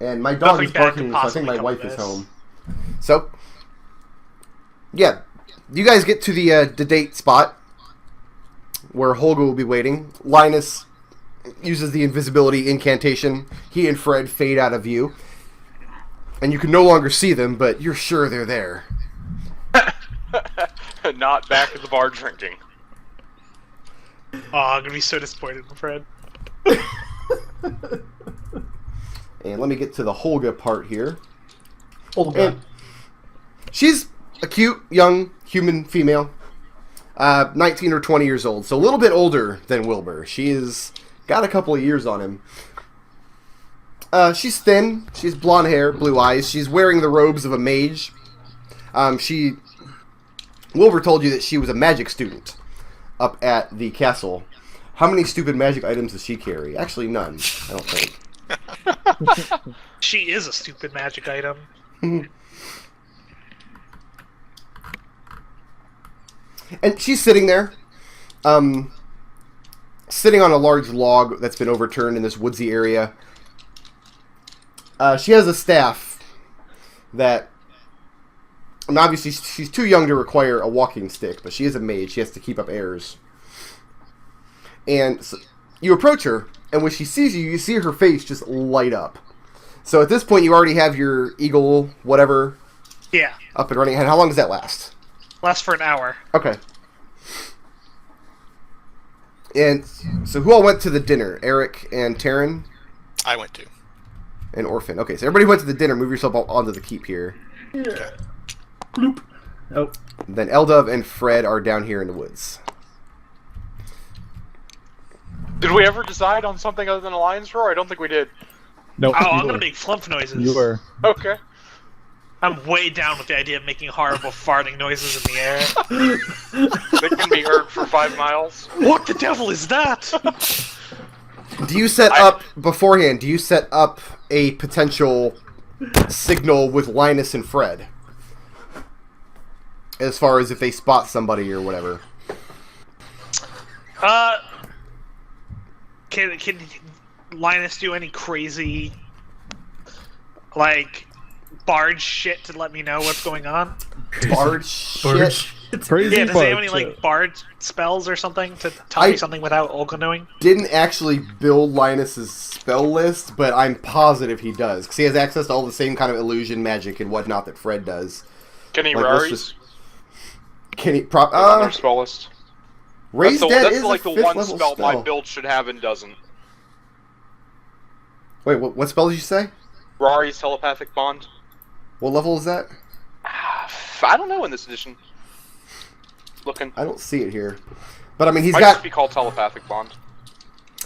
And my dog is barking, so I think my wife is home. So, yeah. You guys get to the date spot where Holga will be waiting. Linus uses the invisibility incantation. He and Fred fade out of view. And you can no longer see them, but you're sure they're there. Not back at the bar drinking. Oh, I'm gonna be so disappointed in Fred. And let me get to the Holga part here. Holga. And she's a cute, young, human female. 19 or 20 years old, so a little bit older than Wilbur. She's got a couple of years on him. She's thin. She has blonde hair, blue eyes. She's wearing the robes of a mage. Wilbur told you that she was a magic student up at the castle. How many stupid magic items does she carry? Actually, none. I don't think. She is a stupid magic item. And she's sitting there, sitting on a large log that's been overturned in this woodsy area. She has a staff that, and obviously she's too young to require a walking stick, but she is a mage. She has to keep up airs. And so you approach her, and when she sees you, you see her face just light up. So at this point, you already have your eagle, whatever, up and running. And how long does that last? Lasts for an hour. Okay. And so who all went to the dinner? Arik and Tarin? I went to. And Orphan. Okay, so everybody went to the dinner. Move yourself onto the keep here. Yeah. Bloop. Oh. Then Eldove and Fred are down here in the woods. Did we ever decide on something other than a lion's roar? I don't think we did. No. Oh, I'm gonna make Flumph noises. You were. Okay. I'm way down with the idea of making horrible farting noises in the air. They can be heard for 5 miles. What the devil is that? Do you set up, beforehand, do you set up a potential signal with Linus and Fred? As far as if they spot somebody or whatever. Can Linus do any crazy, like, bard shit to let me know what's going on? Bard shit? It's crazy. Yeah, does he have any, like, bard spells or something to tell me something without Olga knowing? Didn't actually build Linus's spell list, but I'm positive he does. Because he has access to all the same kind of illusion, magic, and whatnot that Fred does. Can he Like, Raries? Can he... On their spell list. Raise Dead That's is like a the 5th one level spell my build should have and doesn't. Wait, what spell did you say? Rari's telepathic bond. What level is that? I don't know in this edition. Looking. I don't see it here. But I mean, he's Might got... just be called telepathic bond.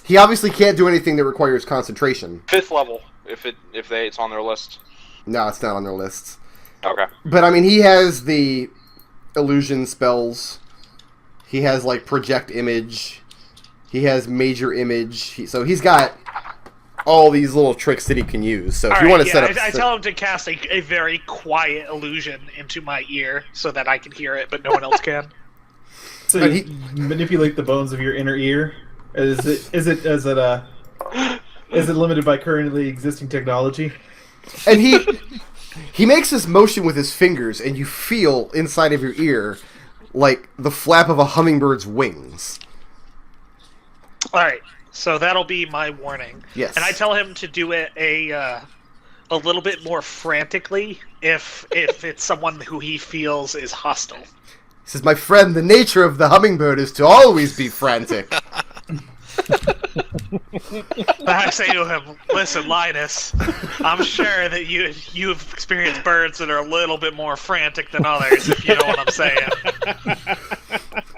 He obviously can't do anything that requires concentration. 5th level, if it's on their list. No, it's not on their lists. Okay. But I mean, he has the illusion spells. He has like project image. He has major image. So he's got all these little tricks that he can use. So if you want to set up, I tell him to cast a very quiet illusion into my ear so that I can hear it, but no one else can. So you manipulate the bones of your inner ear. Is it limited by currently existing technology? And he makes this motion with his fingers, and you feel inside of your ear like the flap of a hummingbird's wings. Alright, so that'll be my warning. Yes. And I tell him to do it a little bit more frantically if it's someone who he feels is hostile. He says, "My friend, the nature of the hummingbird is to always be frantic." I say to him, "Listen, Linus, I'm sure that you've experienced birds that are a little bit more frantic than others, if you know what I'm saying."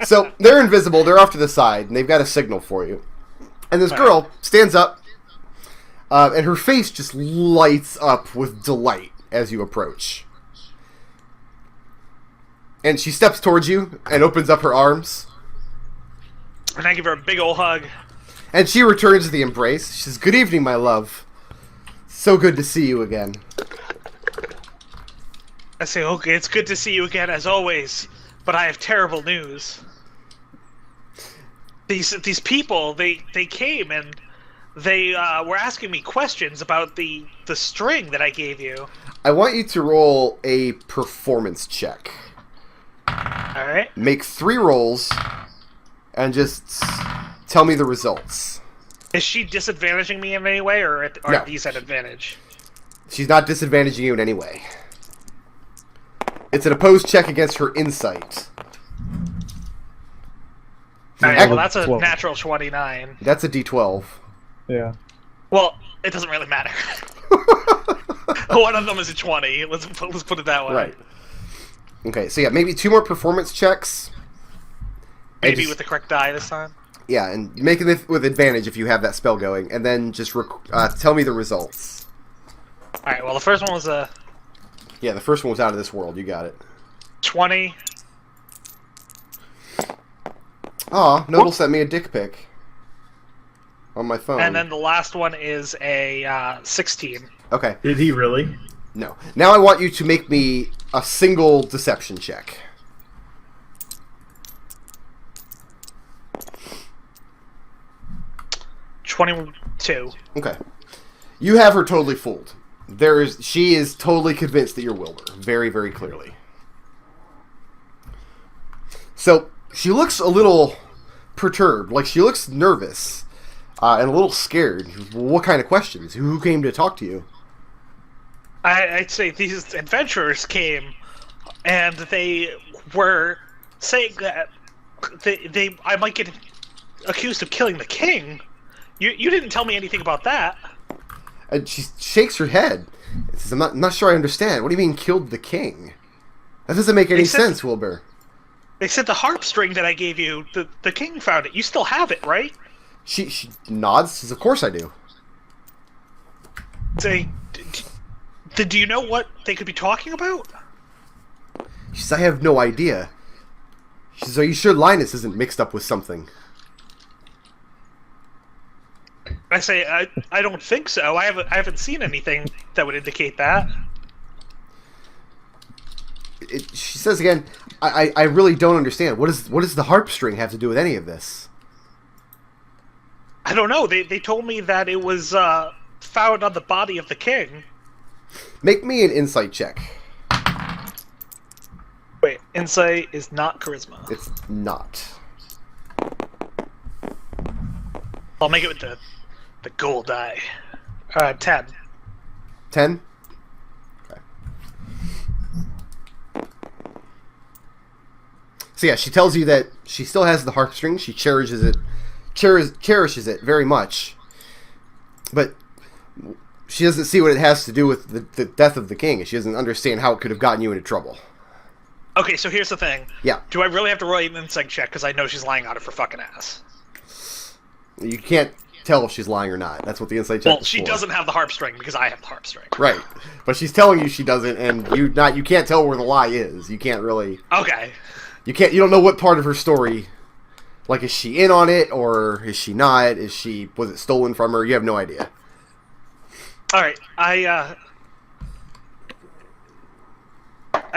So they're invisible. They're off to the side, and they've got a signal for you. And this girl stands up, and her face just lights up with delight as you approach. And she steps towards you and opens up her arms. And I give her a big old hug. And she returns the embrace. She says, "Good evening, my love. So good to see you again." I say, "Okay, it's good to see you again as always, but I have terrible news. These people, they came and they were asking me questions about the string that I gave you. I want you to roll a performance check. Alright. Make 3 rolls, and just tell me the results. Is she disadvantaging me in any way, or are No. these at advantage? She's not disadvantaging you in any way. It's an opposed check against her insight. Alright, well that's a 12. natural 29. That's a D12. Yeah. Well, it doesn't really matter. One of them is a 20. Let's put it that way. Right. Okay, so yeah, maybe 2 more performance checks. Maybe just, with the correct die this time. Yeah, and make it with advantage if you have that spell going, and then just tell me the results. Alright, well the first one was a Yeah, the first one was out of this world. You got it. 20. Aw, Nodal sent me a dick pic on my phone. And then the last one is a 16. Okay. Did he really? No. Now I want you to make me a single deception check. $22. Okay. You have her totally fooled. She is totally convinced that you're Wilbur. Very, very clearly. So, she looks a little perturbed. Like, she looks nervous. And a little scared. What kind of questions? Who came to talk to you? I'd say these adventurers came, and they were saying that I might get accused of killing the king. You didn't tell me anything about that. And she shakes her head. And says, I'm not sure I understand. What do you mean, killed the king? That doesn't make any sense, Wilbur. They said the harp string that I gave you, the king found it. You still have it, right? She nods, says, of course I do. Say, do you know what they could be talking about? She says, I have no idea. She says, are you sure Linus isn't mixed up with something? I say, I don't think so. I haven't seen anything that would indicate that. She says again, I really don't understand. What does the harp string have to do with any of this? I don't know. They told me that it was found on the body of the king. Make me an insight check. Wait, insight is not charisma. It's not. I'll make it with the gold die. 10. 10? Okay. So yeah, she tells you that she still has the harp string. She cherishes it very much. But she doesn't see what it has to do with the death of the king. She doesn't understand how it could have gotten you into trouble. Okay, so here's the thing. Yeah. Do I really have to roll an insight check? Because I know she's lying on it for fucking ass. You can't tell if she's lying or not. That's what the insight check is for. Well, she doesn't have the harp string because I have the harp string. Right. But she's telling you she doesn't, and you can't tell where the lie is. You can't really... Okay. You don't know what part of her story... Like, is she in on it, or is she not? Was it stolen from her? You have no idea. Alright, I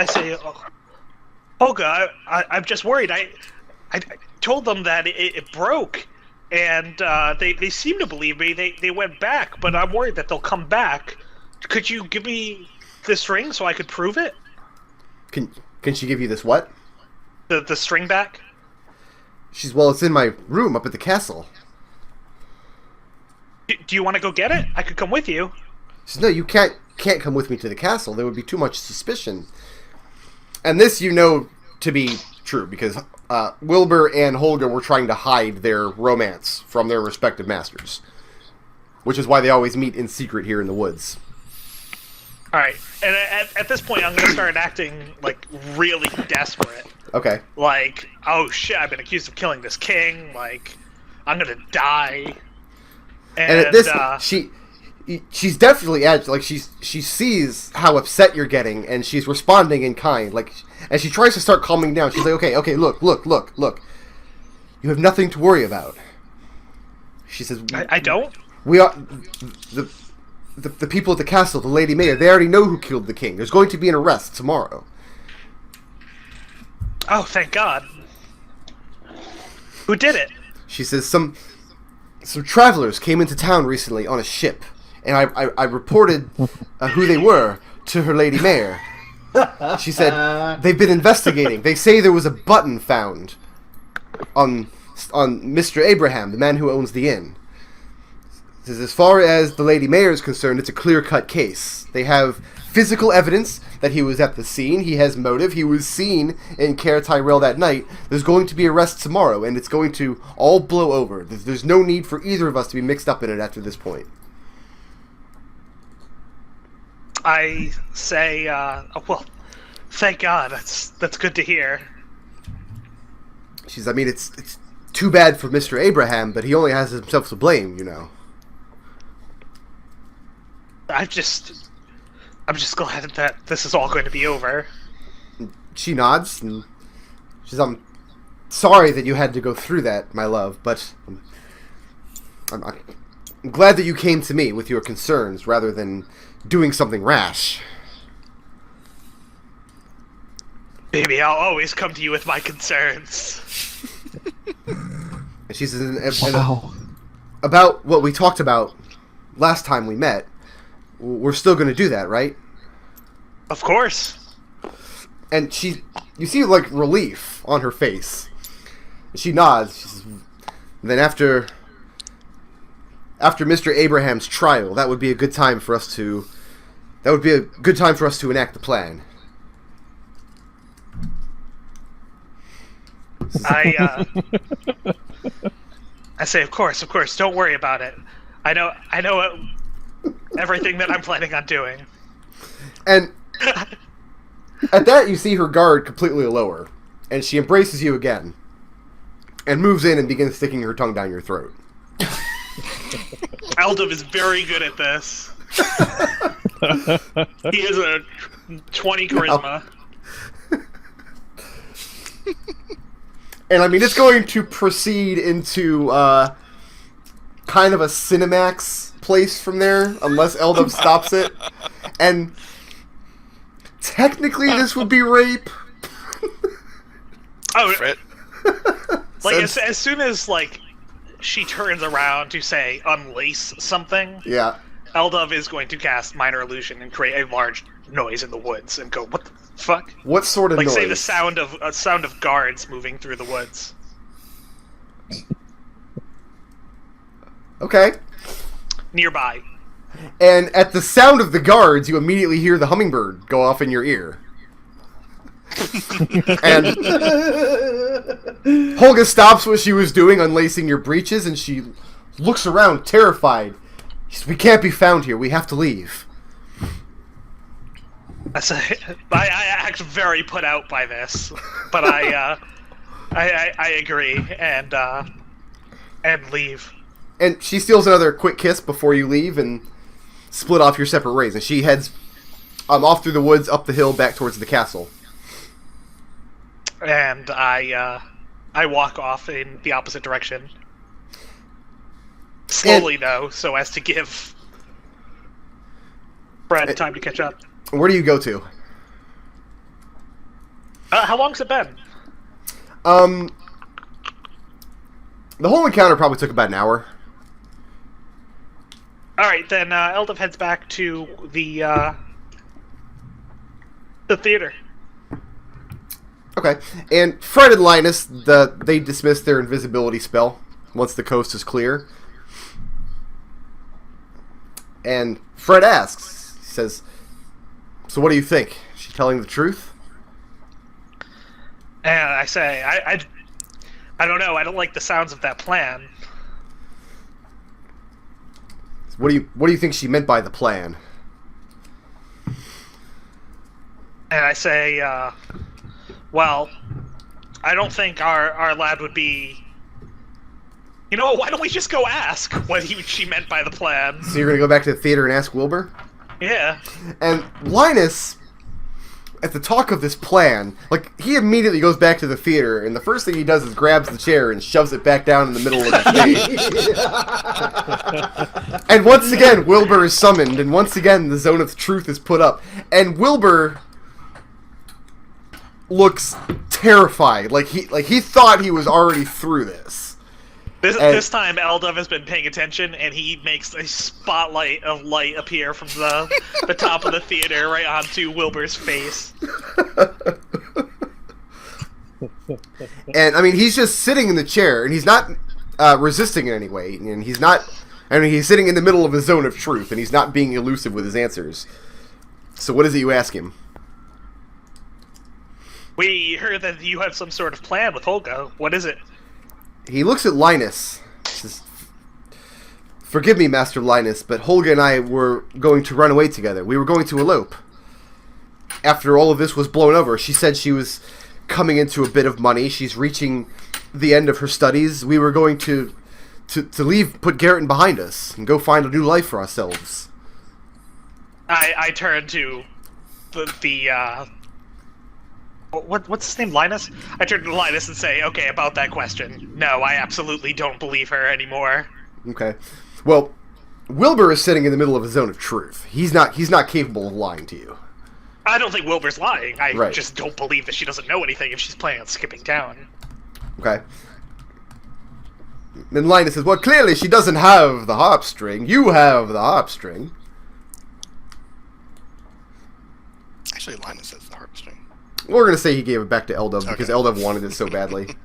say, Olga, I'm just worried. I told them that it broke, and they seem to believe me. They went back, but I'm worried that they'll come back. Could you give me this ring so I could prove it? Can she give you this what? The string back? It's in my room up at the castle. Do you want to go get it? I could come with you. She says, no, you can't come with me to the castle. There would be too much suspicion. And this you know to be true, because Wilbur and Holga were trying to hide their romance from their respective masters. Which is why they always meet in secret here in the woods. Alright, and at this point I'm going to start acting, like, really desperate. Okay. Like, oh shit, I've been accused of killing this king, like, I'm going to die. And at this, she's definitely like she sees how upset you're getting, and she's responding in kind. Like, and she tries to start calming down. She's like, okay, look. You have nothing to worry about. She says, I don't. We are the people at the castle, the Lady Mayor. They already know who killed the king. There's going to be an arrest tomorrow. Oh, thank God. Who did it? She says some some travelers came into town recently on a ship, and I reported who they were to her Lady Mayor. She said they've been investigating. They say there was a button found on Mr. Abraham, the man who owns the inn. Says as far as the Lady Mayor is concerned, it's a clear-cut case. They have physical evidence that he was at the scene. He has motive. He was seen in Caer Tyrell that night. There's going to be arrests tomorrow, and it's going to all blow over. There's no need for either of us to be mixed up in it after this point. I say, well, thank God. That's good to hear. I mean, it's too bad for Mr. Abraham, but he only has himself to blame, you know. I'm just glad that this is all going to be over. She nods, and she says, I'm sorry that you had to go through that, my love, but I'm glad that you came to me with your concerns rather than doing something rash. Baby, I'll always come to you with my concerns. And she says, wow. About what we talked about last time we met, we're still going to do that, right? Of course. And you see, like, relief on her face. She nods. She says, then after Mr. Abraham's trial, that would be a good time for us to enact the plan. I say, of course, don't worry about it. I know everything that I'm planning on doing. And at that, you see her guard completely lower, and she embraces you again, and moves in and begins sticking her tongue down your throat. Eldove is very good at this. He has a 20 charisma. And I mean, it's going to proceed into kind of a Cinemax place from there, unless Eldove stops it. And technically, this would be rape. Oh, like as soon as like she turns around to say unlace something, yeah, Eldove is going to cast Minor Illusion and create a large noise in the woods and go, "What the fuck?" What sort of like noise? Say the sound of guards moving through the woods. Okay. Nearby. And at the sound of the guards, you immediately hear the hummingbird go off in your ear. And Holga stops what she was doing, unlacing your breeches, and she looks around, terrified. She says, we can't be found here. We have to leave. I act very put out by this, but I agree and leave. And she steals another quick kiss before you leave and split off your separate ways. And she heads off through the woods, up the hill, back towards the castle. And I walk off in the opposite direction. Slowly, though, so as to give Brad time to catch up. Where do you go to? How long's it been? The whole encounter probably took about an hour. Alright, then Eldove heads back to the theater. Okay. And Fred and Linus, they dismiss their invisibility spell once the coast is clear. And Fred asks, he says, so what do you think? Is she telling the truth? And I say, I don't know. I don't like the sounds of that plan. What do you think she meant by the plan? And I say, well, I don't think our lad would be... You know what, why don't we just go ask what she meant by the plan? So you're going to go back to the theater and ask Wilbur? Yeah. And Linus, at the talk of this plan, like, he immediately goes back to the theater, and the first thing he does is grabs the chair and shoves it back down in the middle of the stage. And once again, Wilbur is summoned, and once again, the zone of truth is put up. And Wilbur looks terrified, like he thought he was already through this. This time, Eldove has been paying attention, and he makes a spotlight of light appear from the top of the theater right onto Wilbur's face. And, I mean, he's just sitting in the chair, and he's not resisting in any way. And he's not... I mean, he's sitting in the middle of a zone of truth, and he's not being elusive with his answers. So what is it you ask him? We heard that you have some sort of plan with Holga. What is it? He looks at Linus. Says, "Forgive me, Master Linus, but Holga and I were going to run away together. We were going to elope. After all of this was blown over, she said she was coming into a bit of money. She's reaching the end of her studies. We were going to leave, put Garrett behind us, and go find a new life for ourselves." I turn to the what's his name, Linus? I turn to Linus and say, okay, about that question. No, I absolutely don't believe her anymore. Okay. Well, Wilbur is sitting in the middle of a zone of truth. He's not capable of lying to you. I don't think Wilbur's lying. I Right. just don't believe that she doesn't know anything if she's planning on skipping town. Okay. Then Linus says, "Well, clearly she doesn't have the harp string. You have the harp string." Actually, Linus has the harp string. We're going to say he gave it back to Eldove because Eldove wanted it so badly.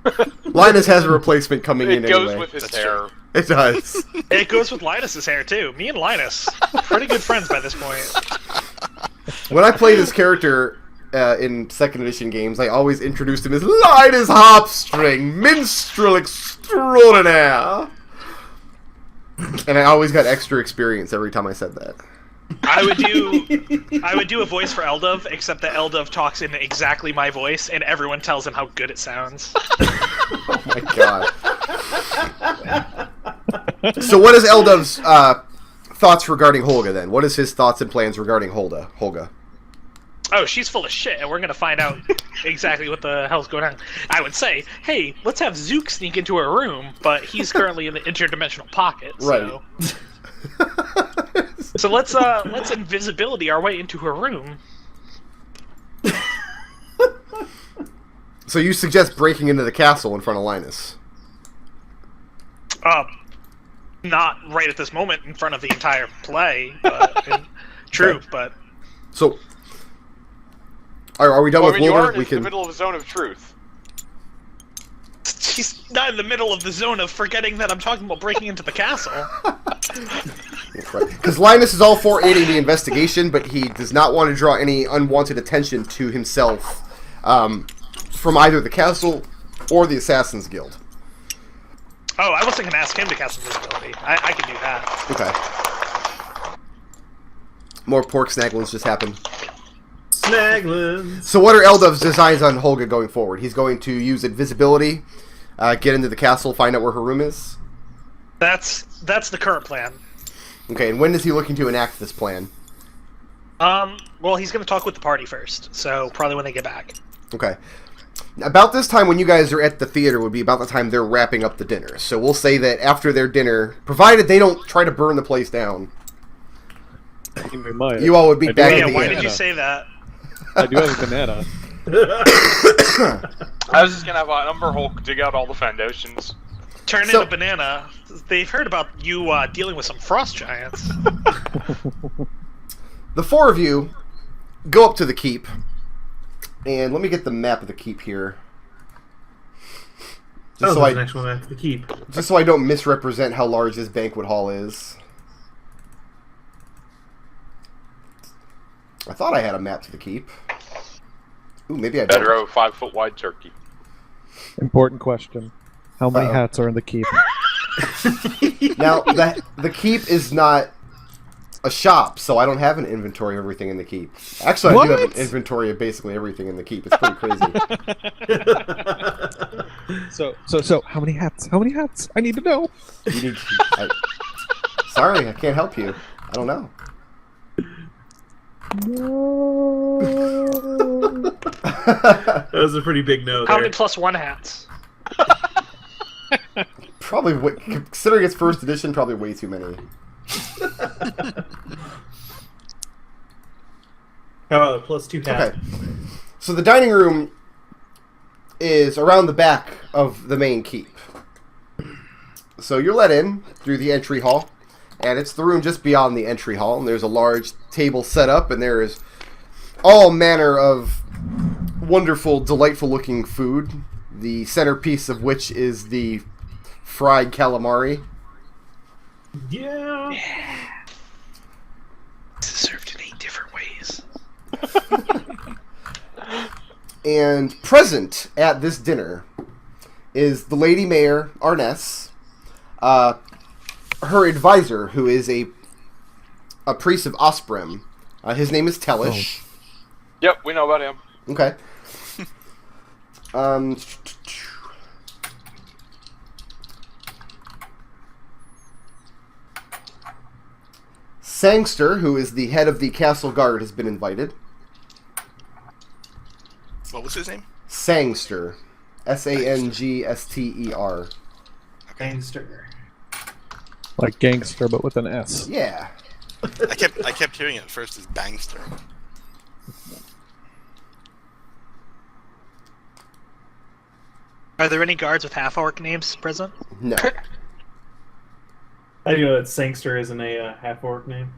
Linus has a replacement coming in It goes anyway. with his That's hair. true. It does. It goes with Linus's hair, too. Me and Linus, pretty good friends by this point. When I played this character in 2nd edition games, I always introduced him as Linus Harpstring, minstrel extraordinaire. And I always got extra experience every time I said that. I would do a voice for Eldove, except that Eldove talks in exactly my voice, and everyone tells him how good it sounds. Oh my god. So what is Eldove's thoughts regarding Holga then? What is his thoughts and plans regarding Holga? Oh, she's full of shit, and we're gonna find out exactly what the hell's going on. I would say, hey, let's have Zook sneak into her room, but he's currently in the interdimensional pocket, so... Right. So let's invisibility our way into her room. So you suggest breaking into the castle in front of Linus? Not right at this moment in front of the entire play, but true, Okay. but... So, are we done Well, with you Wilbur? are in the middle of a zone of truth. She's not in the middle of the zone of forgetting that I'm talking about breaking into the castle. Because Linus is all for aiding the investigation, but he does not want to draw any unwanted attention to himself from either the castle or the Assassin's Guild. Oh, I wasn't going to ask him to cast invisibility. I can do that. Okay. More pork snagglings just happened. Snaglins. So what are Eldove's designs on Holga going forward? He's going to use invisibility, get into the castle, find out where her room is? That's the current plan. Okay, and when is he looking to enact this plan? Well, he's going to talk with the party first, so probably when they get back. Okay. About this time when you guys are at the theater would be about the time they're wrapping up the dinner. So we'll say that after their dinner, provided they don't try to burn the place down, you all would be back at Yeah, the why inn. did you say that? I do have a banana. I was just gonna have an Umber Hulk dig out all the foundations. Turn So- into banana. They've heard about you dealing with some frost giants. The four of you go up to the keep, and let me get the map of the keep here. Just Oh, the next one after the keep. just so I don't misrepresent how large this banquet hall is. I thought I had a map to the keep. Ooh, maybe I Better don't. a 5-foot wide turkey. Important question. How many Uh-oh. hats are in the keep? Now, the keep is not a shop, so I don't have an inventory of everything in the keep. Actually, I do have an What? inventory of basically everything in the keep. It's pretty crazy. So, how many hats? How many hats? I need to know. You need sorry, I can't help you. I don't know. That was a pretty big no How there. many +1 hats? Probably, considering it's first edition, probably way too many. How about +2 hats? Okay. So the dining room is around the back of the main keep. So you're let in through the entry hall, and it's the room just beyond the entry hall, and there's a large table set up, and there is all manner of wonderful, delightful-looking food, the centerpiece of which is the fried calamari. Yeah. This is served in 8 different ways. And present at this dinner is the Lady Mayor, Arness, her advisor, who is a priest of Osprem. His name is Tellish. Oh. Yep, we know about him. Okay. Sangster, who is the head of the castle guard, has been invited. What was his name? Sangster. Sangster. Gangster. Like gangster, but with an S. Yeah. I kept hearing it at first as Bangster. Are there any guards with half-orc names present? No. I do know that Sangster isn't a half-orc name.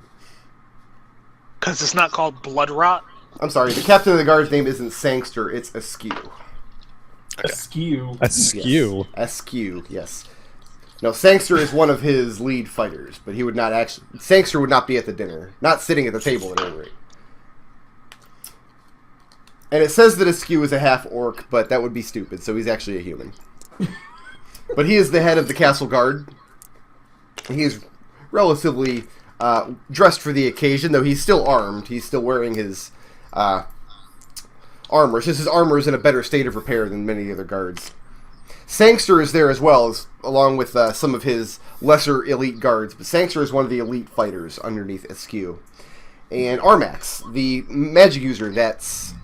Because it's not called Blood Rot? I'm sorry, the captain of the guard's name isn't Sangster, it's Askew. Okay. Askew. Askew. Yes. Askew, yes. No, Sangster is one of his lead fighters, but he would not actually... Sangster would not be at the dinner. Not sitting at the table, at any rate. And it says that Askew is a half-orc, but that would be stupid, so he's actually a human. But he is the head of the castle guard. He is relatively dressed for the occasion, though he's still armed. He's still wearing his armor. It's just his armor is in a better state of repair than many other guards. Sangster is there as well, along with some of his lesser elite guards, but Sangster is one of the elite fighters underneath Askew. And Armax, the magic user that's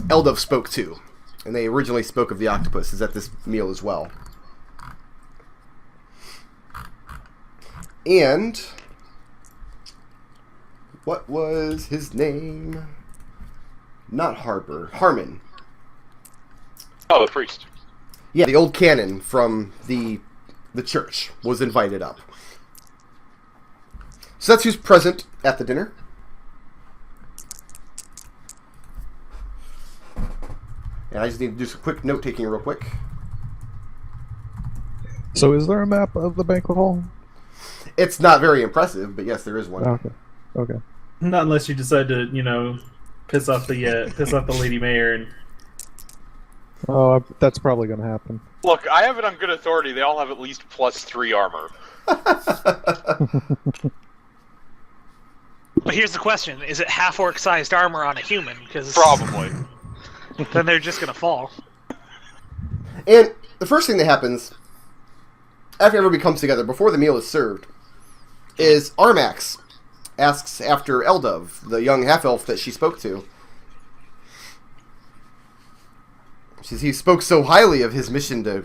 Eldove spoke to, and they originally spoke of the octopus, is at this meal as well. And what was his name? Not Harper. Harmon. Oh, the priest. Yeah, the old canon from the church was invited up. So that's who's present at the dinner. And I just need to do some quick note-taking real quick. So is there a map of the banquet hall? It's not very impressive, but yes, there is one. Okay. Not unless you decide to, piss off the Lady Mayor and... Oh, that's probably going to happen. Look, I have it on good authority. They all have at least +3 armor. But here's the question. Is it half-orc sized armor on a human? Because Probably. then they're just going to fall. And the first thing that happens, after everybody comes together, before the meal is served, is Armax asks after Eldove, the young half-elf that she spoke to. He spoke so highly of his mission to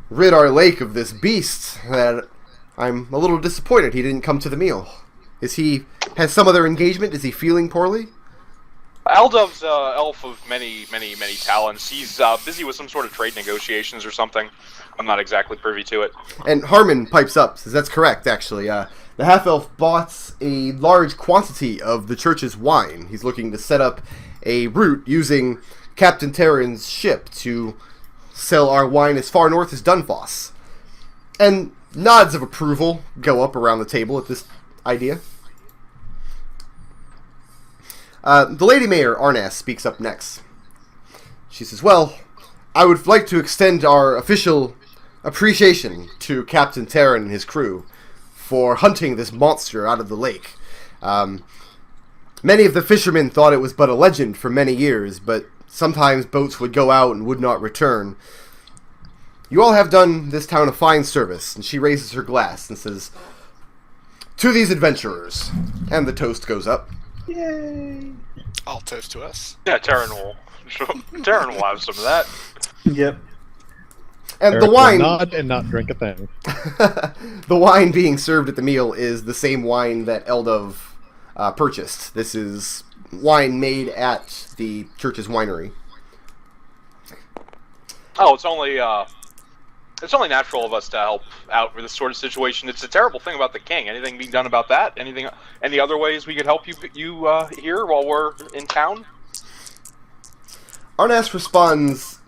rid our lake of this beast that I'm a little disappointed he didn't come to the meal. Has some other engagement? Is he feeling poorly? Eldove's elf of many talents. He's busy with some sort of trade negotiations or something. I'm not exactly privy to it. And Harmon pipes up, says that's correct, actually. The half-elf bought a large quantity of the church's wine. He's looking to set up a route using Captain Tarin's ship to sell our wine as far north as Dunfoss. And nods of approval go up around the table at this idea. The Lady Mayor, Arness, speaks up next. She says, well, I would like to extend our official appreciation to Captain Tarin and his crew for hunting this monster out of the lake. Many of the fishermen thought it was but a legend for many years, but sometimes boats would go out and would not return. You all have done this town a fine service. And she raises her glass and says, to these adventurers. And the toast goes up. Yay! All toast to us. Yeah, Tarin will have some of that. Yep. And Eric the wine... will nod and not drink a thing. The wine being served at the meal is the same wine that Eldove purchased. This is wine made at the church's winery. Oh, it's only It's only natural of us to help out with this sort of situation. It's a terrible thing about the king. Anything being done about that? Any other ways we could help you here while we're in town? Arnas responds,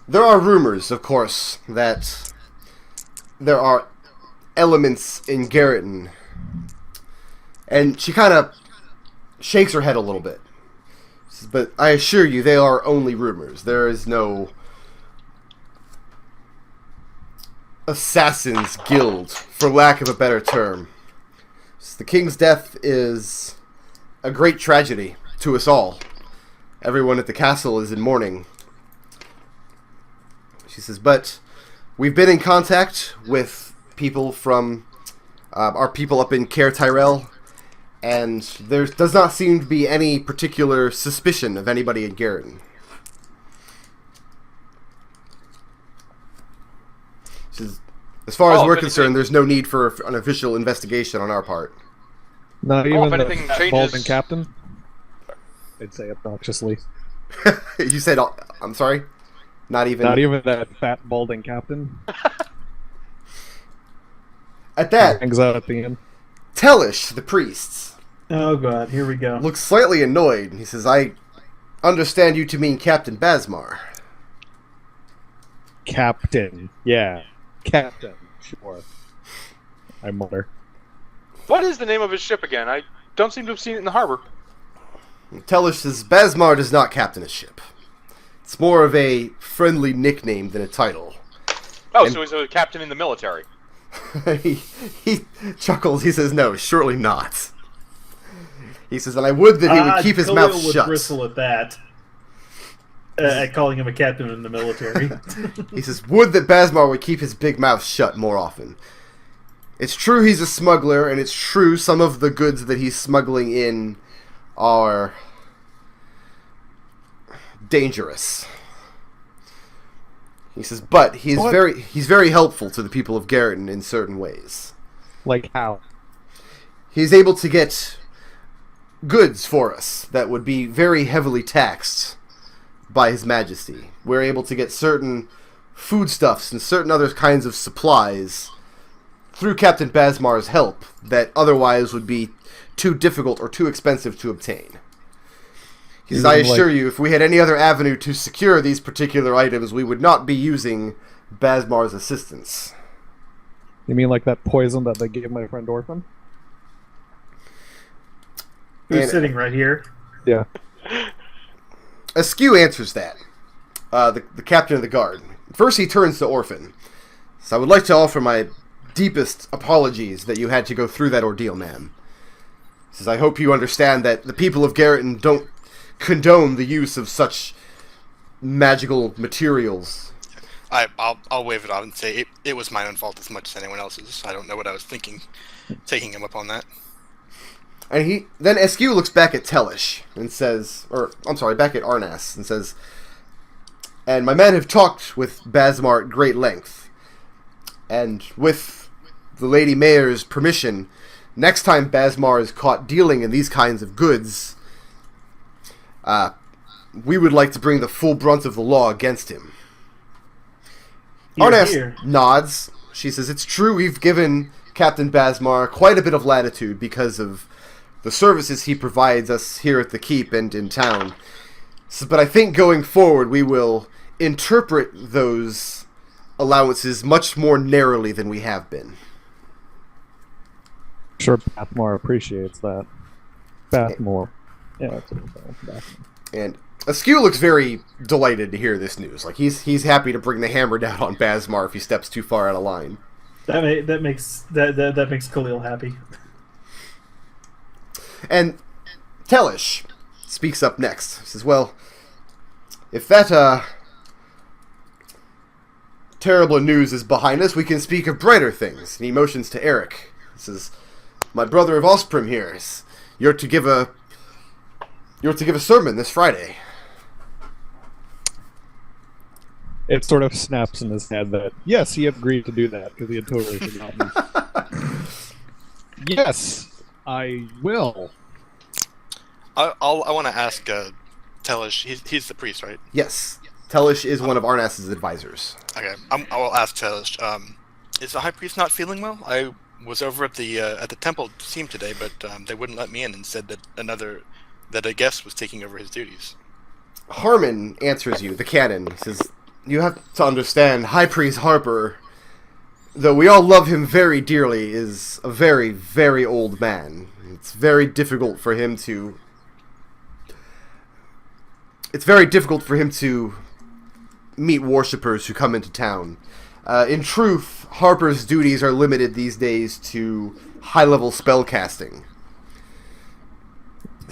there are rumors, of course, that there are elements in Garreton. And she kind of shakes her head a little bit. But I assure you, they are only rumors. There is no Assassin's Guild, for lack of a better term. The king's death is a great tragedy to us all. Everyone at the castle is in mourning. She says, but we've been in contact with people from our people up in Caer Tyrell, and there does not seem to be any particular suspicion of anybody in Garreton. She says, as far as we're concerned, there's no need for an official investigation on our part. Not even if the anything fat changes... balding captain? I'd say obnoxiously. You said, I'm sorry? Not even that fat balding captain? At that, hangs out at the end. Tellish, the priest, Oh god, here we go. looks slightly annoyed. He says, I understand you to mean Captain Basmar. Captain. Yeah. Captain. Sure. I mutter. What is the name of his ship again? I don't seem to have seen it in the harbor. Tellish says, Basmar does not captain a ship. It's more of a friendly nickname than a title. Oh, so he's a captain in the military. he chuckles. He says, no, surely not. He says, and I would that he would keep his Khalil mouth would shut. bristle at that. At calling him a captain in the military. He says, would that Basmar would keep his big mouth shut more often. It's true he's a smuggler, and it's true some of the goods that he's smuggling in are dangerous. He says, but he's very helpful to the people of Garreton in certain ways. Like how? He's able to get goods for us that would be very heavily taxed by His Majesty. We're able to get certain foodstuffs and certain other kinds of supplies through Captain Basmar's help that otherwise would be too difficult or too expensive to obtain. He says, I assure you, if we had any other avenue to secure these particular items, we would not be using Basmar's assistance. You mean like that poison that they gave my friend Orphan? Who's sitting right here? Yeah. Askew answers that. The captain of the guard. First he turns to Orphan. So I would like to offer my deepest apologies that you had to go through that ordeal, ma'am. He says, I hope you understand that the people of Garreton don't condone the use of such magical materials. I'll wave it off and say it was my own fault as much as anyone else's. I don't know what I was thinking, taking him up on that. And then Askew looks back at Tellish and says, back at Arnas and says, and my men have talked with Basmar at great length, and with the Lady Mayor's permission, next time Basmar is caught dealing in these kinds of goods, we would like to bring the full brunt of the law against him. Arnas nods. She says, it's true we've given Captain Basmar quite a bit of latitude because of the services he provides us here at the keep and in town. So, but I think going forward we will interpret those allowances much more narrowly than we have been. Sure, Bathmore appreciates that. Bathmore. Yeah, that's what And Askew looks very delighted to hear this news. Like he's happy to bring the hammer down on Basmar if he steps too far out of line. That makes Khalil happy. And Tellish speaks up next. He says, well, if that terrible news is behind us, we can speak of brighter things. And he motions to Arik. He says, my brother of Osprim here, you're to give a sermon this Friday. It sort of snaps in his head that, yes, he agreed to do that, because he had totally forgotten. Yes, I will. I want to ask Tellish, he's the priest, right? Yes. Tellish is one of Arnas's advisors. Okay, I will ask Tellish. Is the high priest not feeling well? I was over at the temple to see him today, but they wouldn't let me in and said that a guest was taking over his duties. Harmon answers you, the canon. He says, "You have to understand, High Priest Harper, though we all love him very dearly, is a very, very old man. It's very difficult for him to meet worshippers who come into town. In truth, Harper's duties are limited these days to high-level spellcasting.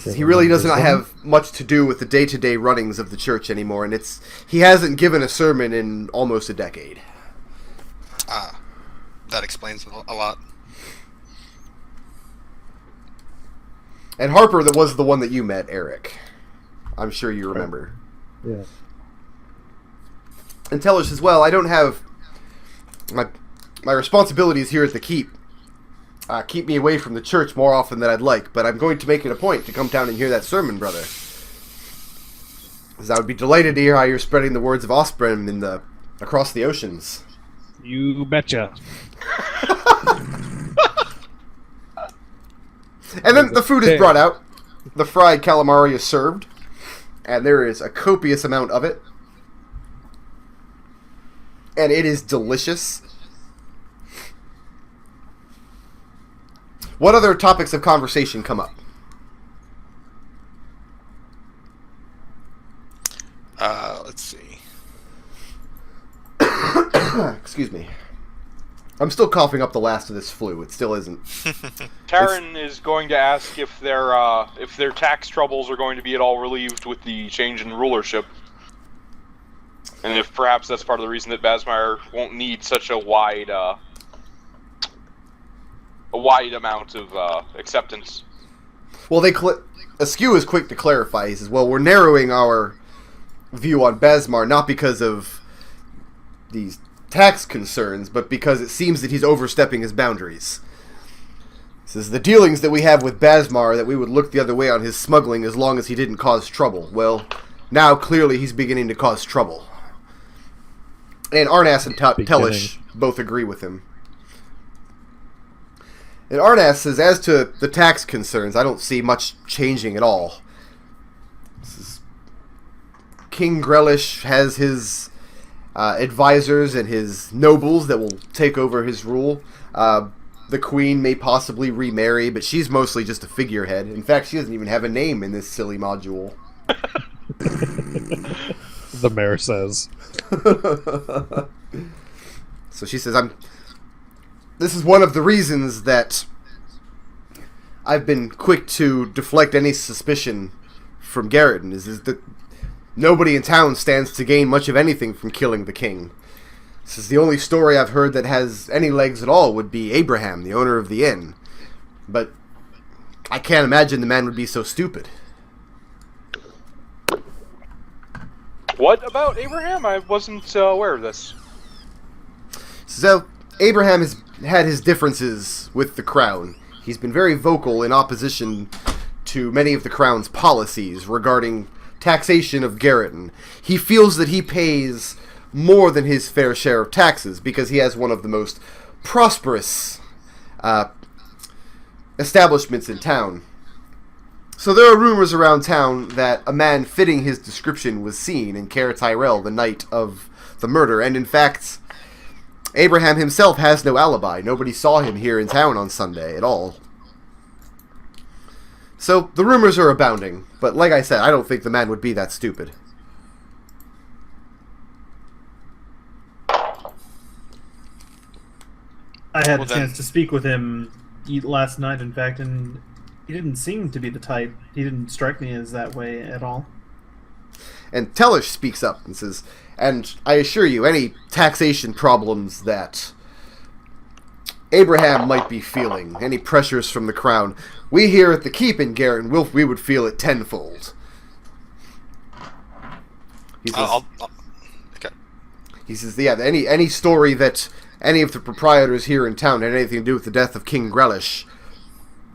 He really does not have much to do with the day-to-day runnings of the church anymore, and he hasn't given a sermon in almost a decade." That explains a lot. And Harper, that was the one that you met, Arik. I'm sure you remember. Yeah. And Tellish as well, I don't have... My responsibilities here at the keep keep me away from the church more often than I'd like, but I'm going to make it a point to come down and hear that sermon, brother. Because I would be delighted to hear how you're spreading the words of Osprey across the oceans. You betcha. And then the food is brought out. The fried calamari is served. And there is a copious amount of it. And it is delicious. What other topics of conversation come up? Let's see. Excuse me. I'm still coughing up the last of this flu. It still isn't. Tarin is going to ask if their tax troubles are going to be at all relieved with the change in rulership, and if perhaps that's part of the reason that Basmire won't need such a wide amount of acceptance. Well, Askew is quick to clarify. He says, "Well, we're narrowing our view on Basmar not because of these tax concerns, but because it seems that he's overstepping his boundaries. He says, the dealings that we have with Basmar, that we would look the other way on his smuggling as long as he didn't cause trouble. Well, now clearly he's beginning to cause trouble." And Arnas and Tellish both agree with him. And Arnas says, as to the tax concerns, I don't see much changing at all. King Grelish has his advisors and his nobles that will take over his rule. The queen may possibly remarry, but she's mostly just a figurehead. In fact, she doesn't even have a name in this silly module. The mayor says. So she says, this is one of the reasons that I've been quick to deflect any suspicion from Garrison, is that nobody in town stands to gain much of anything from killing the king. This is the only story I've heard that has any legs at all would be Abraham, the owner of the inn. But I can't imagine the man would be so stupid. What about Abraham? I wasn't aware of this. So, Abraham has had his differences with the crown. He's been very vocal in opposition to many of the crown's policies regarding taxation of Garrison. He feels that he pays more than his fair share of taxes because he has one of the most prosperous establishments in town. So there are rumors around town that a man fitting his description was seen in Caer Tyrell the night of the murder, and in fact, Abraham himself has no alibi. Nobody saw him here in town on Sunday at all. So the rumors are abounding, but like I said, I don't think the man would be that stupid. I had a chance to speak with him last night, in fact, and he didn't seem to be the type. He didn't strike me as that way at all. And Tellish speaks up and says, and I assure you, any taxation problems that Abraham might be feeling, any pressures from the crown, we here at the keep in Garrison, we would feel it tenfold. He says, okay. He says, yeah, any story that any of the proprietors here in town had anything to do with the death of King Grelish,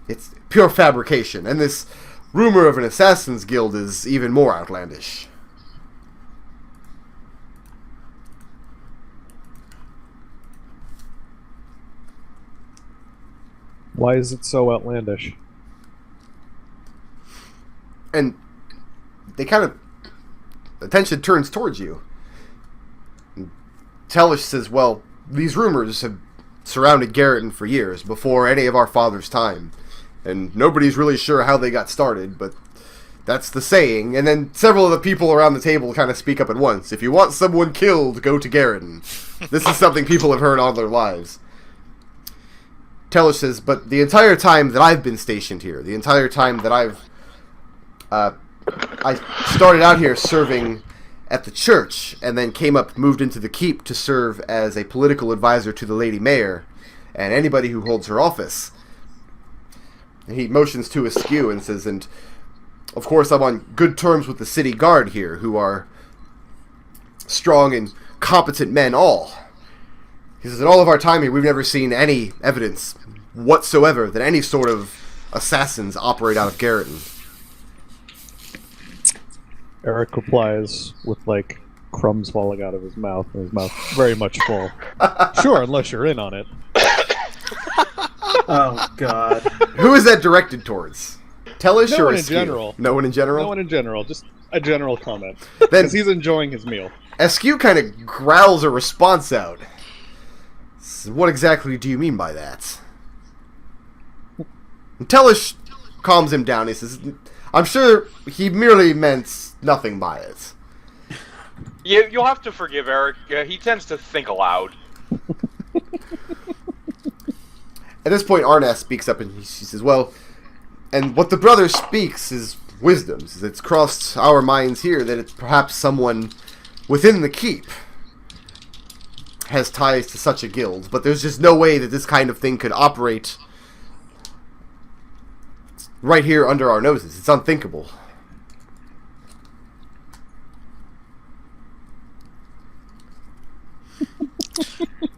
it's pure fabrication. And this rumor of an assassin's guild is even more outlandish. Why is it so outlandish? And they kind of... attention turns towards you. Telish says, well, these rumors have surrounded Garreton for years, before any of our father's time. And nobody's really sure how they got started, but that's the saying. And then several of the people around the table kind of speak up at once. If you want someone killed, go to Garreton. This is something people have heard all their lives. Telish says, but the entire time that I've been stationed here, the entire time that I started out here serving at the church, and then moved into the keep to serve as a political advisor to the Lady Mayor, and anybody who holds her office. And he motions to Askew and says, and of course I'm on good terms with the city guard here, who are strong and competent men all. He says, in all of our time here, we've never seen any evidence whatsoever that any sort of assassins operate out of Garreton. Arik replies with, like, crumbs falling out of his mouth, and his mouth very much full. Sure, unless you're in on it. Oh, God. Who is that directed towards? Telish No or one in Askew? general. No one in general? No one in general, just a general comment. Then Because he's enjoying his meal. Askew kind of growls a response out. So what exactly do you mean by that? And Telish calms him down. He says, I'm sure he merely meant nothing by it. You'll have to forgive Arik. He tends to think aloud. At this point, Arnas speaks up and she says, well, and what the brother speaks is wisdom. It's crossed our minds here that it's perhaps someone within the keep has ties to such a guild, but there's just no way that this kind of thing could operate right here under our noses. It's unthinkable.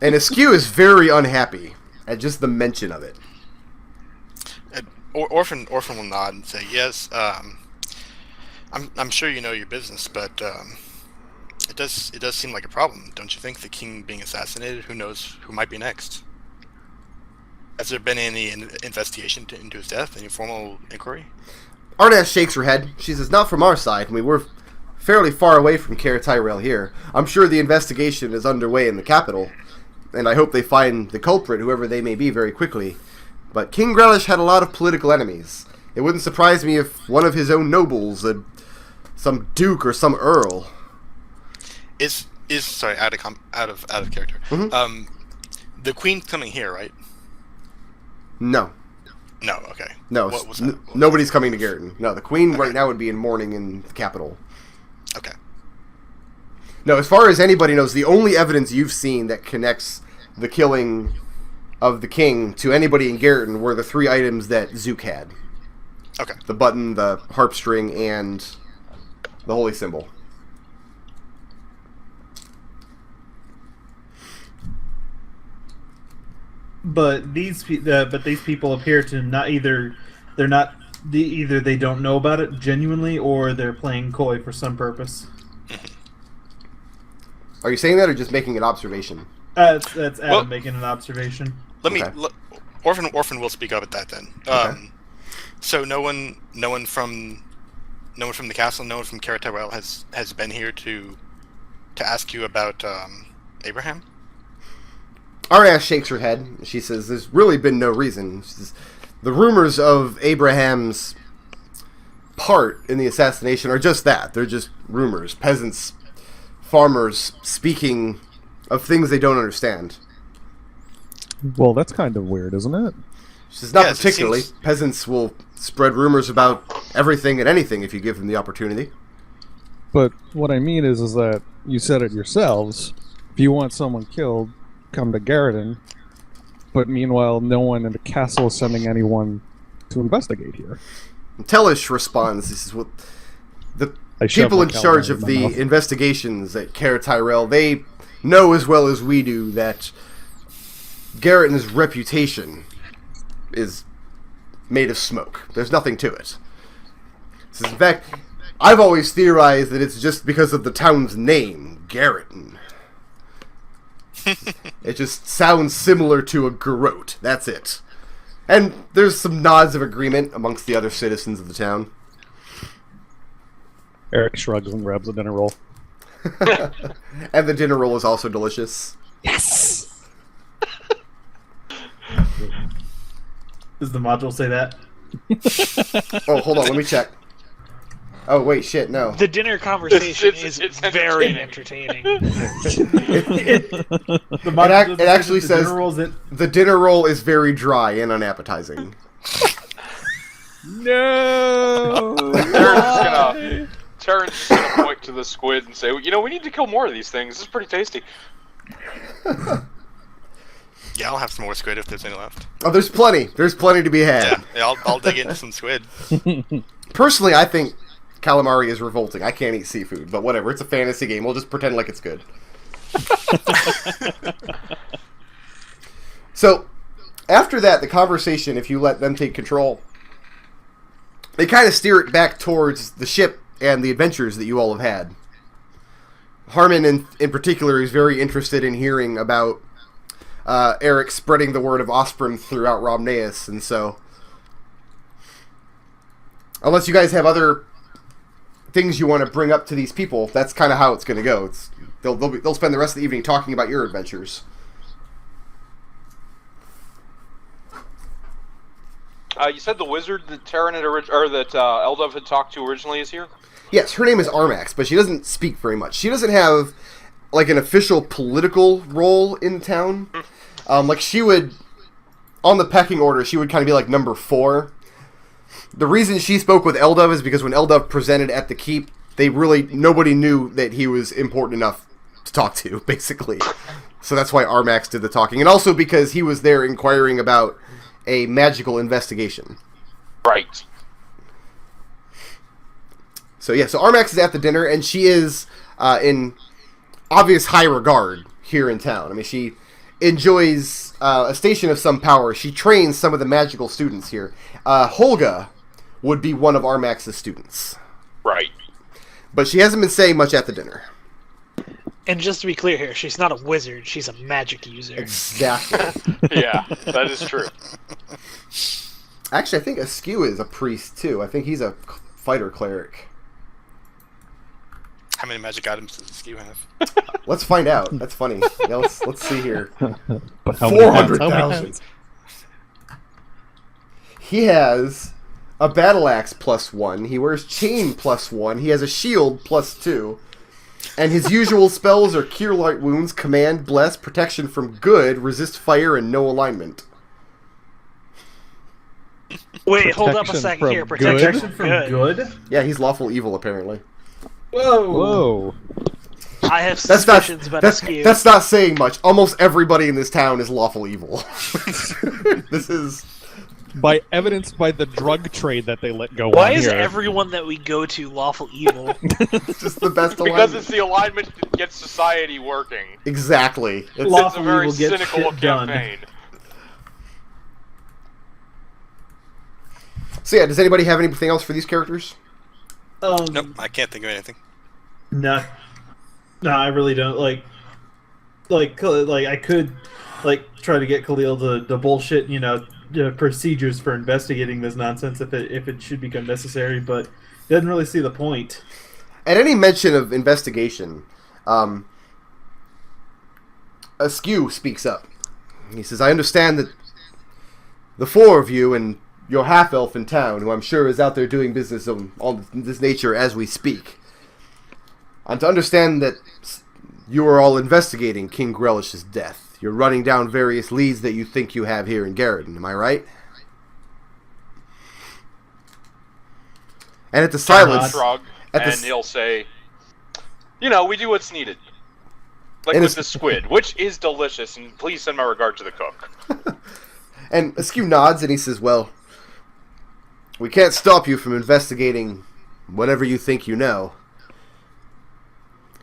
And Askew is very unhappy at just the mention of it. Orphan will nod and say, yes, I'm sure you know your business, but it does seem like a problem, don't you think? The king being assassinated, who knows who might be next? Has there been any investigation into his death? Any formal inquiry? Arnas shakes her head. She says, not from our side. I mean, we're fairly far away from Caer Tyrell here. I'm sure the investigation is underway in the capital, and I hope they find the culprit, whoever they may be, very quickly. But King Grelish had a lot of political enemies. It wouldn't surprise me if one of his own nobles, some duke or some earl. Sorry, out of character. Mm-hmm. The queen's coming here, right? No. No, okay. No, what was that? Nobody's coming to Garreton. No, the queen right now would be in mourning in the capital. Okay. No, as far as anybody knows, the only evidence you've seen that connects the killing of the king to anybody in Garreton were the 3 items that Zook had. Okay. The button, the harp string, and the holy symbol. But these people appear to not either they don't know about it genuinely, or they're playing coy for some purpose. Are you saying that, or just making an observation? That's Adam making an observation. Orphan will speak up at that then. Okay. So no one from the castle, no one from Caer Tyrell has been here to ask you about Abraham? Arnas shakes her head. She says, there's really been no reason. She says, the rumors of Abraham's part in the assassination are just that. They're just rumors. Peasants, farmers speaking of things they don't understand. Well, that's kind of weird, isn't it? She says, not particularly. Peasants will spread rumors about everything and anything if you give them the opportunity. But what I mean is that you said it yourselves. If you want someone killed, come to Garreton. But meanwhile, no one in the castle is sending anyone to investigate here. Telish responds, this is what the people in charge of the investigations at Caer Tyrell, they know as well as we do that Garreton's reputation is made of smoke. There's nothing to it. In fact, I've always theorized that it's just because of the town's name, Garreton. It just sounds similar to a garrote. That's it. And there's some nods of agreement amongst the other citizens of the town. Arik shrugs and grabs a dinner roll. And the dinner roll is also delicious. Yes! Does the module say that? Oh, hold on, let me check. Oh, wait, shit, no. The dinner conversation It's is very entertaining. entertaining. It actually says dinner rolls in. the dinner roll is very dry and unappetizing. No! Tarin's just gonna point to the squid and say, "You know, we need to kill more of these things. This is pretty tasty." Yeah, I'll have some more squid if there's any left. Oh, there's plenty. There's plenty to be had. Yeah, I'll dig into some squid. Personally, I think calamari is revolting. I can't eat seafood, but whatever. It's a fantasy game. We'll just pretend like it's good. So, after that, the conversation, if you let them take control, they kind of steer it back towards the ship and the adventures that you all have had. Harmon, in particular, is very interested in hearing about Arik spreading the word of Osprey throughout Romneus, and so, unless you guys have other things you want to bring up to these people, that's kind of how it's going to go. They'll spend the rest of the evening talking about your adventures. You said the wizard that Tarin had that Eldove had talked to originally is here? Yes, her name is Armax, but she doesn't speak very much. She doesn't have like an official political role in town. Like she would, on the pecking order, she would kind of be like number 4. The reason she spoke with Eldove is because when Eldove presented at the keep, nobody knew that he was important enough to talk to, basically. So that's why Armax did the talking. And also because he was there inquiring about a magical investigation. Right. So yeah, so Armax is at the dinner, and she is in obvious high regard here in town. I mean, she enjoys a station of some power. She trains some of the magical students here. Holga would be one of Armax's students. Right. But she hasn't been saying much at the dinner. And just to be clear here, she's not a wizard, she's a magic user. Exactly. Yeah, that is true. Actually, I think Askew is a priest, too. I think he's a fighter cleric. How many magic items does Askew have? Let's find out. That's funny. Yeah, let's see here. But how many hands? 400,000. He has a battle axe +1. He wears chain +1. He has a shield +2. And his usual spells are Cure Light Wounds, Command, Bless, Protection from Good, Resist Fire, and No Alignment. Wait, hold up a Protection second from here. good? Protection From from good. good? Yeah, he's lawful evil, apparently. Whoa! I have That's not, suspicions about that's, Askew. that's not saying much. Almost everybody in this town is lawful evil. This is... By evidenced by the drug trade that they let go Why on is here. everyone that we go to lawful evil? It's just the best alignment. Because it's the alignment that gets society working. Exactly. It's, It's a Lawful very evil gets cynical shit done. campaign. so yeah, does anybody have anything else for these characters? Nope, I can't think of anything. No, I really don't. Like I could try to get Khalil the bullshit, the procedures for investigating this nonsense if it should become necessary, but doesn't really see the point. At any mention of investigation, Askew speaks up. He says, I understand that the 4 of you and your half-elf in town, who I'm sure is out there doing business of all this nature as we speak, I'm to understand that you are all investigating King Grellish's death. You're running down various leads that you think you have here in Garrison. Am I right? And at the silence... Shrug, and he'll say, we do what's needed. Like And with it's- the squid, which is delicious, and please send my regard to the cook. And Askew nods and he says, well, we can't stop you from investigating whatever you think you know.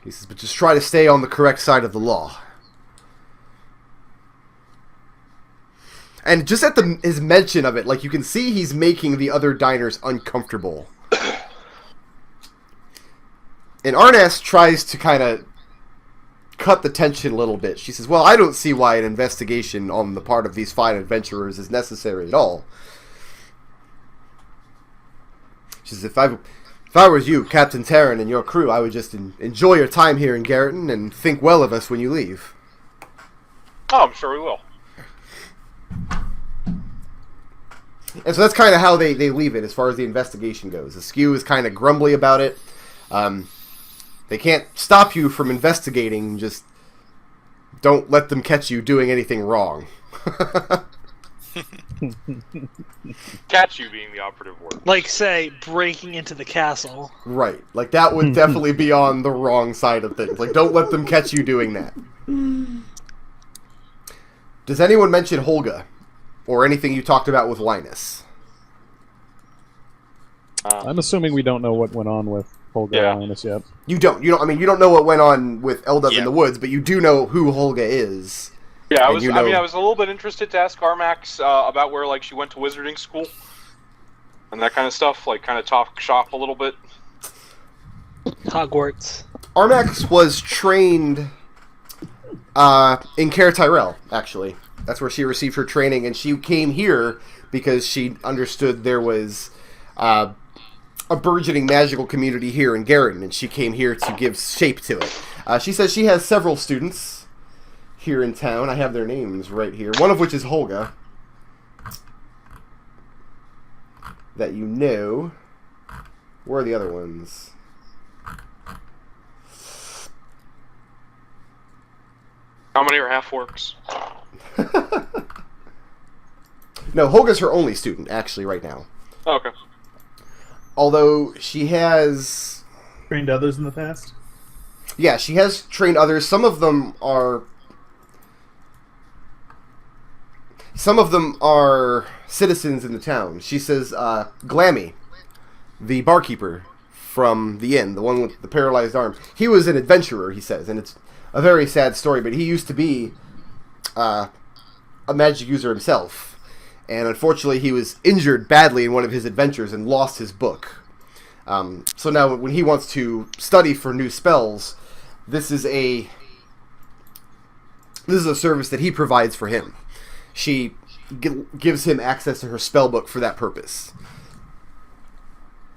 He says, but just try to stay on the correct side of the law. And just at his mention of it, you can see he's making the other diners uncomfortable. And Arnas tries to kind of cut the tension a little bit. She says, well, I don't see why an investigation on the part of these fine adventurers is necessary at all. She says, if I was you, Captain Tarin, and your crew, I would just enjoy your time here in Garreton and think well of us when you leave. Oh, I'm sure we will. And so that's kind of how they leave it as far as the investigation goes. Askew is kind of grumbly about it. They can't stop you from investigating, just don't let them catch you doing anything wrong. Catch you being the operative word. Like, say, breaking into the castle. Right. Like, that would definitely be on the wrong side of things. Like, don't let them catch you doing that. Does anyone mention Holga? Or anything you talked about with Linus? I'm assuming we don't know what went on with Holga and Linus yet. You don't. I mean, you don't know what went on with Eldove in the woods, but you do know who Holga is. Yeah, I was a little bit interested to ask Armax about where, like, she went to wizarding school. And that kind of stuff. Like, kind of talk shop a little bit. Hogwarts. Armax was trained in Caer Tyrell, actually. That's where she received her training, and she came here because she understood there was a burgeoning magical community here in Garreton, and she came here to give shape to it. She says she has several students here in town. I have their names right here, one of which is Holga, that you know. Where are the other ones? How many are half-orcs? No, Holga's her only student, actually, right now. Oh, okay. Although she has trained others in the past. Yeah, she has trained others. Some of them are citizens in the town. She says Glammy, the barkeeper from the inn, the one with the paralyzed arm, he was an adventurer, he says, and it's a very sad story, but he used to be a magic user himself, and unfortunately he was injured badly in one of his adventures and lost his book. So now when he wants to study for new spells, this is a service that he provides for him. She gives him access to her spell book for that purpose.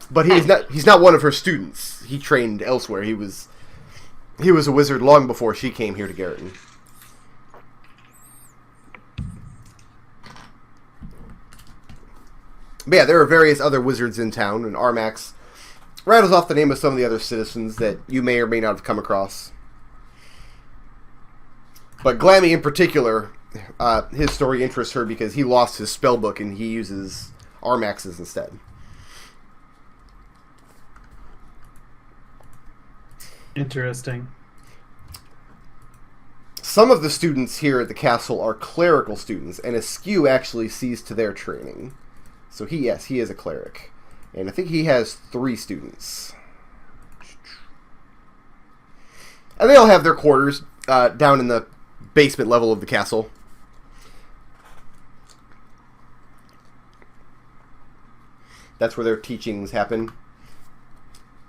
But he's not one of her students. He trained elsewhere. He was a wizard long before she came here to Garreton. But yeah, there are various other wizards in town, and Armax rattles off the name of some of the other citizens that you may or may not have come across. But Glammy in particular, his story interests her because he lost his spell book and he uses Armax's instead. Interesting. Some of the students here at the castle are clerical students, and Askew actually sees to their training. So he is a cleric. And I think he has 3 students. And they all have their quarters down in the basement level of the castle. That's where their teachings happen.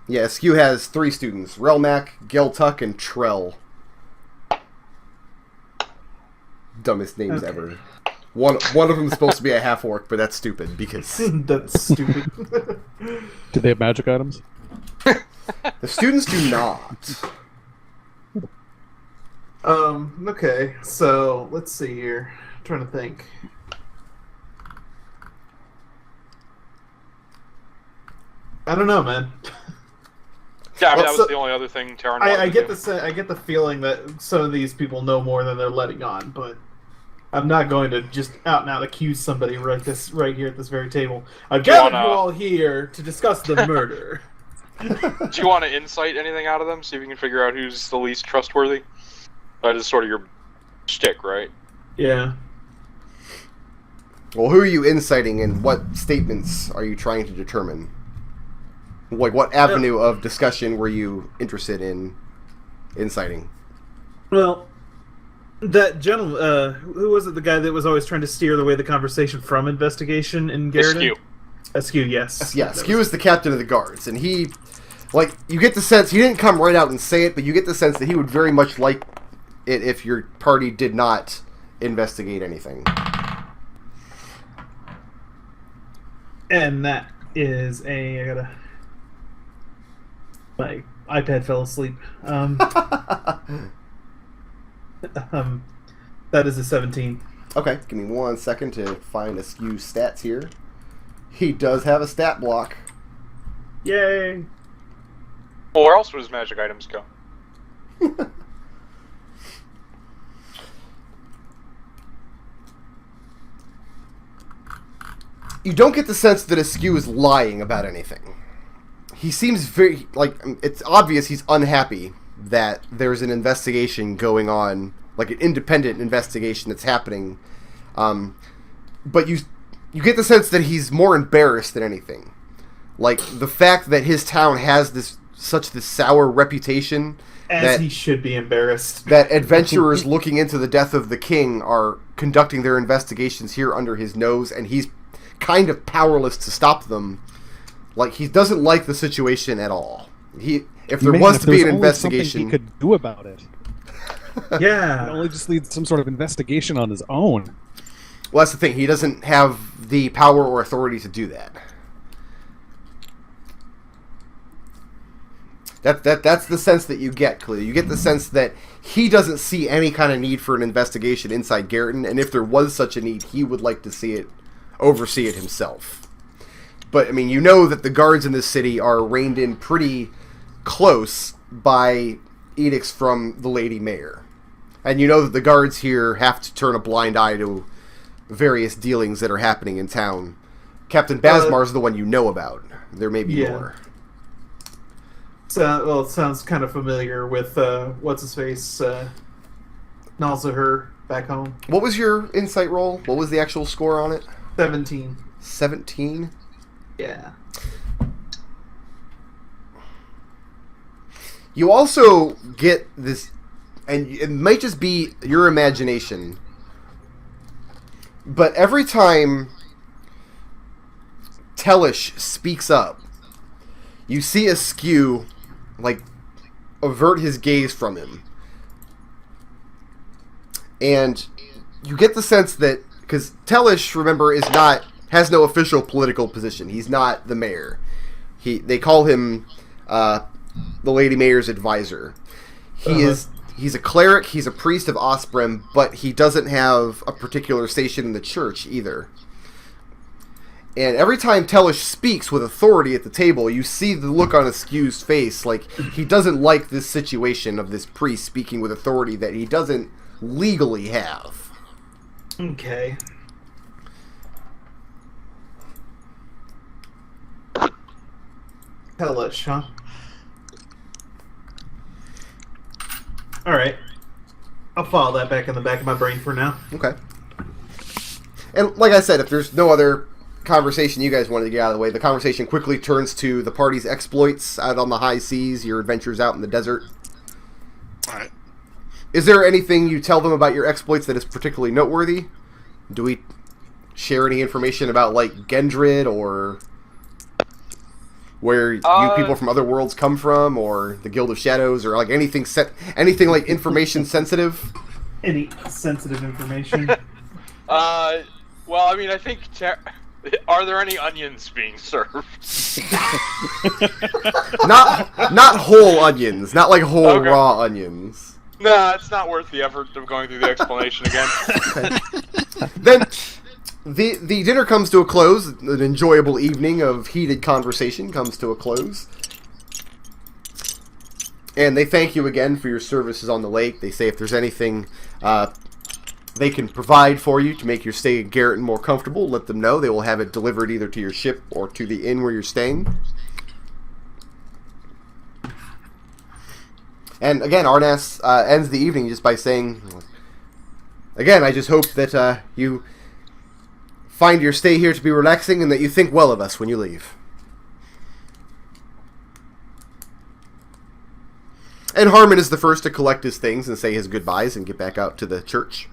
Yeah, Askew has 3 students. Relmac, Geltuck, and Trell. Dumbest names ever. One of them is supposed to be a half-orc, but that's stupid, because... That's stupid. Do they have magic items? The students do not. Okay, so, let's see here. I'm trying to think. I don't know, man. Yeah, I mean, that was the only other thing Tarin wanted I to get do. I get the feeling that some of these people know more than they're letting on, but I'm not going to just out and out accuse somebody right here at this very table. I've gathered you all here to discuss the murder. Do you want to insight anything out of them? See if you can figure out who's the least trustworthy? That is sort of your shtick, right? Yeah. Well, who are you inciting, and what statements are you trying to determine? Like, what avenue of discussion were you interested in inciting? Well, that gentleman, who was it, the guy that was always trying to steer the conversation from investigation in Garreton? Askew, yes. Yeah, Askew is the captain of the guards, and he, like, you get the sense, he didn't come right out and say it, but you get the sense that he would very much like it if your party did not investigate anything. And that is my iPad fell asleep. That is a 17. Okay, give me 1 second to find Askew's stats here. He does have a stat block. Yay! Well, where else would his magic items go? You don't get the sense that Askew is lying about anything. He seems very, like, it's obvious he's unhappy that there's an investigation going on, like an independent investigation that's happening. But you get the sense that he's more embarrassed than anything. Like, the fact that his town has this sour reputation. As he should be embarrassed. That adventurers looking into the death of the king are conducting their investigations here under his nose, and he's kind of powerless to stop them. Like, he doesn't like the situation at all. If there was to be an investigation, he could do about it. Yeah. He only just needs some sort of investigation on his own. Well, that's the thing. He doesn't have the power or authority to do that. That's the sense that you get, Khalil. You get the sense that he doesn't see any kind of need for an investigation inside Garreton, and if there was such a need, he would like to oversee it himself. But, I mean, you know that the guards in this city are reined in pretty close by edicts from the Lady Mayor. And you know that the guards here have to turn a blind eye to various dealings that are happening in town. Captain Basmar is the one you know about. There may be more. Well, it sounds kind of familiar with what's-his-face, Nalzahur back home. What was your insight roll? What was the actual score on it? 17. 17? Yeah. You also get this, and it might just be your imagination, but every time Tellish speaks up, you see Askew, like, avert his gaze from him. And you get the sense that, because Tellish, remember, has no official political position. He's not the mayor. They call him the Lady Mayor's advisor. He's a cleric, he's a priest of Osprem, but he doesn't have a particular station in the church either. And every time Tellish speaks with authority at the table, you see the look on Askew's face, like he doesn't like this situation of this priest speaking with authority that he doesn't legally have. Okay. Tellish, huh? Alright. I'll file that back in the back of my brain for now. Okay. And like I said, if there's no other conversation you guys wanted to get out of the way, the conversation quickly turns to the party's exploits out on the high seas, your adventures out in the desert. Alright. Is there anything you tell them about your exploits that is particularly noteworthy? Do we share any information about, like, Gendrid, or where you people from other worlds come from, or the Guild of Shadows, or like anything like information sensitive? Any sensitive information? Well, I mean, I think are there any onions being served? not whole onions, not like whole raw onions. Nah, it's not worth the effort of going through the explanation again. Then the dinner comes to a close. An enjoyable evening of heated conversation comes to a close. And they thank you again for your services on the lake. They say if there's anything they can provide for you to make your stay in Garreton more comfortable, let them know. They will have it delivered either to your ship or to the inn where you're staying. And again, Arnas ends the evening just by saying, again, I just hope that you find your stay here to be relaxing and that you think well of us when you leave. And Harmon is the first to collect his things and say his goodbyes and get back out to the church.